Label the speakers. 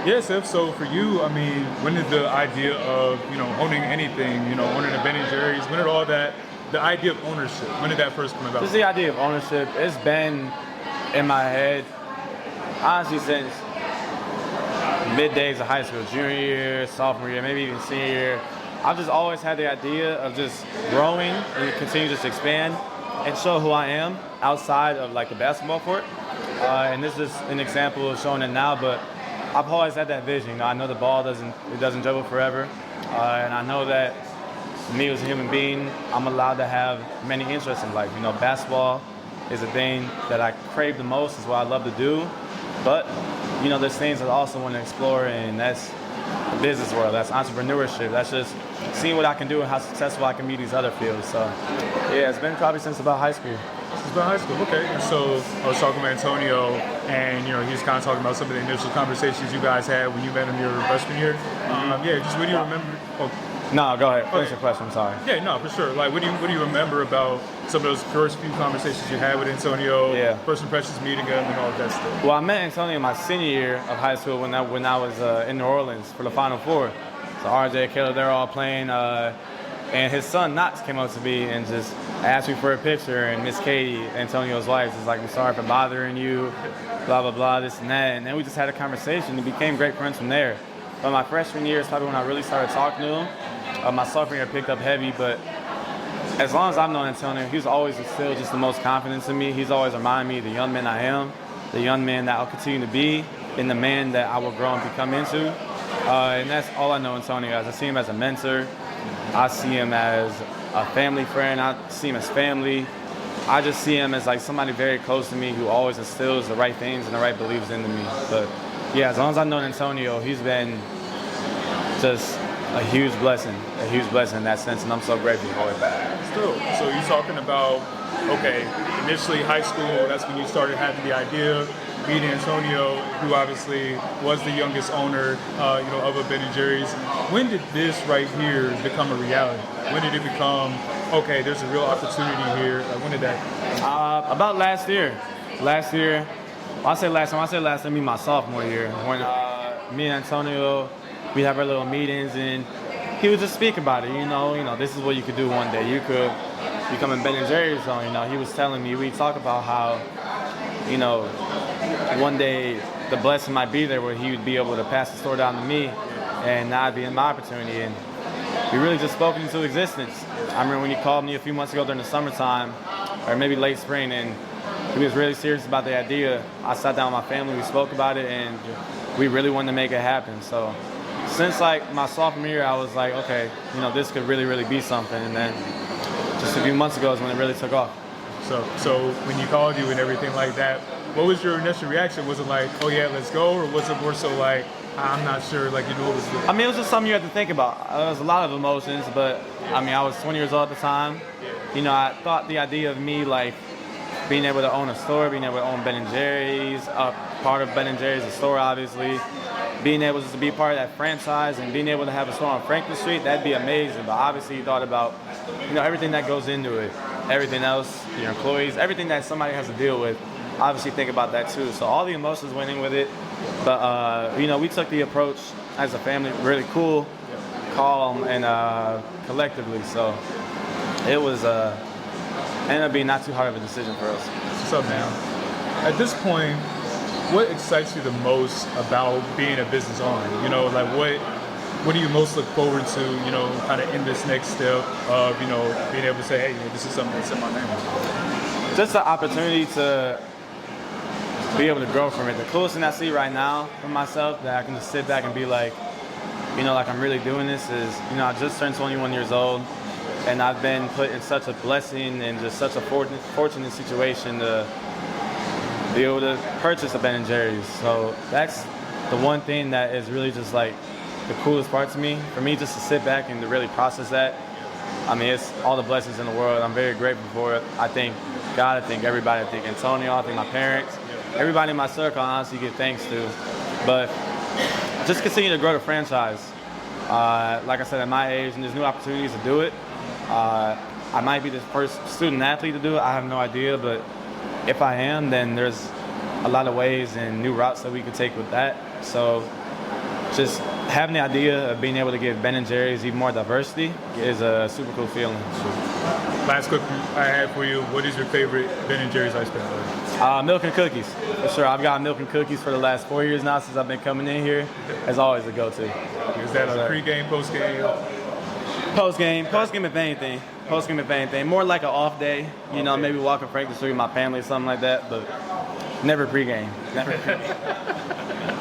Speaker 1: Yeah, Seth. So for you, I mean, when did the idea of owning anything, owning a Ben and Jerry's, when did all that, the idea of ownership, when did that first come about?
Speaker 2: Just the idea of ownership, it's been in my head, honestly, since mid days of high school, junior year, sophomore year, maybe even senior year. I've just always had the idea of just growing and continue to just expand and show who I am outside of like the basketball court. And this is an example of showing it now, but I've always had that vision. I know the ball doesn't dribble forever, and I know that me as a human being, I'm allowed to have many interests in life. Basketball is a thing that I crave the most, is what I love to do. But there's things that I also want to explore, and that's the business world, that's entrepreneurship, that's just seeing what I can do and how successful I can be in these other fields. So yeah, it's been probably since about high school.
Speaker 1: Since about high school, okay. And so I was talking with Antonio, and he was kind of talking about some of the initial conversations you guys had when you met him your freshman year. Yeah, just what do you remember?
Speaker 2: No, go ahead. Finish your question. I'm sorry.
Speaker 1: Yeah, no, for sure. Like, what do you remember about some of those first few conversations you had with Antonio?
Speaker 2: Yeah.
Speaker 1: First impressions meeting him and all of that stuff.
Speaker 2: Well, I met Antonio my senior year of high school when I was in New Orleans for the Final Four. So RJ, Caleb, they're all playing, and his son Knox came up to me and just asked me for a picture. And Miss Katie, Antonio's wife, is like, "I'm sorry for bothering you, blah blah blah, this and that." And then we just had a conversation and became great friends from there. But my freshman year is probably when I really started talking to him. My sophomore year picked up heavy, but as long as I've known Antonio, he's always instilled just the most confidence in me. He's always reminded me of the young man I am, the young man that I'll continue to be, and the man that I will grow and become into. And that's all I know Antonio as. I see him as a mentor. I see him as a family friend. I see him as family. I just see him as like somebody very close to me who always instills the right things and the right beliefs into me. But yeah, as long as I've known Antonio, he's been just a huge blessing in that sense, and I'm so grateful for it.
Speaker 1: Still, so you're talking about, okay, initially high school, that's when you started having the idea, meeting Antonio, who obviously was the youngest owner, of a Ben and Jerry's. When did this right here become a reality? When did it become, okay, there's a real opportunity here? When did that?
Speaker 2: About last year. I say last time, my sophomore year, when me and Antonio, we have our little meetings, and he would just speak about it. This is what you could do one day. You could become a Ben and Jerry's owner. He was telling me, we talk about how, one day the blessing might be there where he would be able to pass the store down to me, and now it'd be my opportunity. And we really just spoke into existence. I remember when he called me a few months ago during the summertime, or maybe late spring, and he was really serious about the idea. I sat down with my family, we spoke about it, and we really wanted to make it happen. So since like my sophomore year, I was like, okay, this could really, really be something. And then just a few months ago is when it really took off.
Speaker 1: So when he called you and everything like that, what was your initial reaction? Was it like, oh yeah, let's go? Or was it more so like, I'm not sure, like what was it?
Speaker 2: I mean, it was just something you had to think about. There was a lot of emotions, but I mean, I was 20 years old at the time. I thought the idea of me like being able to own a store, being able to own Ben and Jerry's, part of Ben and Jerry's, the store obviously, being able just to be part of that franchise and being able to have a store on Franklin Street, that'd be amazing. But obviously you thought about, everything that goes into it, everything else, your employees, everything that somebody has to deal with. Obviously think about that too. So all the emotions went in with it. But, we took the approach as a family, really cool, calm, and collectively. So it was, ended up being not too hard of a decision for us.
Speaker 1: What's up, man? At this point, what excites you the most about being a business owner? What do you most look forward to, kind of in this next step of, being able to say, hey, this is something that's in my name?
Speaker 2: Just the opportunity to be able to grow from it. The coolest thing I see right now for myself that I can just sit back and be like, like I'm really doing this is, I just turned 21 years old, and I've been put in such a blessing and just such a fortunate situation to be able to purchase a Ben & Jerry's. So that's the one thing that is really just like the coolest part to me. For me, just to sit back and to really process that. I mean, it's all the blessings in the world. I'm very grateful for it. I thank God, I thank everybody. I thank Antonio, I thank my parents. Everybody in my circle, I honestly give thanks to. But just continue to grow the franchise. Like I said, at my age, and there's new opportunities to do it. I might be the first student athlete to do it. I have no idea, but if I am, then there's a lot of ways and new routes that we could take with that. So just having the idea of being able to give Ben & Jerry's even more diversity is a super cool feeling.
Speaker 1: Last question I have for you: what is your favorite Ben & Jerry's ice cream flavor?
Speaker 2: Milk and cookies, for sure. I've got milk and cookies for the last 4 years now since I've been coming in here. It's always a go-to.
Speaker 1: Is that a pre-game, post-game?
Speaker 2: Post-game if anything. Post-game if anything. More like an off day. You know, maybe walking practice with my family or something like that, but never pre-game. Never pre-game.